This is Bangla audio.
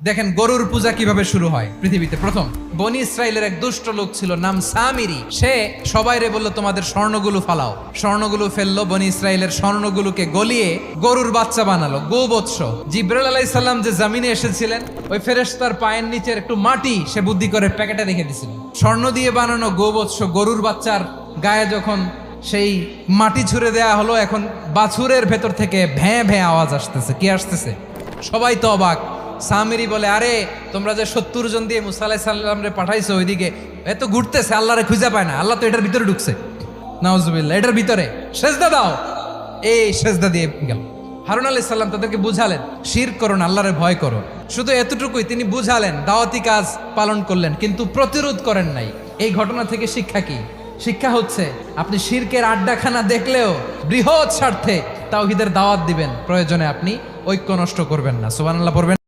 দেখেন গরুর পূজা কিভাবে শুরু হয় পৃথিবীতে প্রথম। বনি ইসরায়েলের এক দুষ্ট লোক ছিল, নাম সামিরি। সে সবাইরে বলল তোমাদের স্বর্ণগুলো ফালাও। স্বর্ণগুলো ফেললো, বনি ইসরায়েলের স্বর্ণগুলোকে গলিয়ে গরুর বাচ্চা বানালো, গোবৎস। জিব্রাইল আলাইহিস সালাম যে জমিনে এসেছিলেন, ওই ফেরেশতার পায়ের নিচের একটু মাটি সে বুদ্ধি করে প্যাকেটে রেখে দিছিল। স্বর্ণ দিয়ে বানানো গোবৎস গরুর বাচ্চার গায়ে যখন সেই মাটি ছুঁড়ে দেয়া হলো, এখন বাছুরের ভেতর থেকে ভ্যাঁ ভ্যাঁ আওয়াজ আসতেছে। কি আসতেছে? সবাই তো অবাক। সামিরি বলে, আরে তোমরা যে 70 জন দিয়ে মুসা আলাইহিস সালাম রে পাঠাইছো ওইদিকে, এত ঘুরতেছে, আল্লাহরে খুঁজে পায় না। আল্লাহ তো এটার ভিতরে ঢুকছে, নাউজুবিল্লাহ, এটার ভিতরে সেজদা দাও। এই সেজদা দিয়ে গেল। হারুন আলাইহিস সালাম তাদেরকে বুঝালেন, শিরক করো না, আল্লাহরে ভয় করো। শুধু এতটুকুই তিনি বুঝালেন, দাওয়াতি কাজ পালন করলেন, কিন্তু প্রতিরোধ করেন নাই। এই ঘটনা থেকে শিক্ষা কি? শিক্ষা হচ্ছে, আপনি শিরকের আড্ডাখানা দেখলেও বৃহৎ স্বার্থে তাওহীদের দাওয়াত দিবেন, প্রয়োজনে আপনি ঐক্য নষ্ট করবেন না। সুবহানাল্লাহ পড়বেন।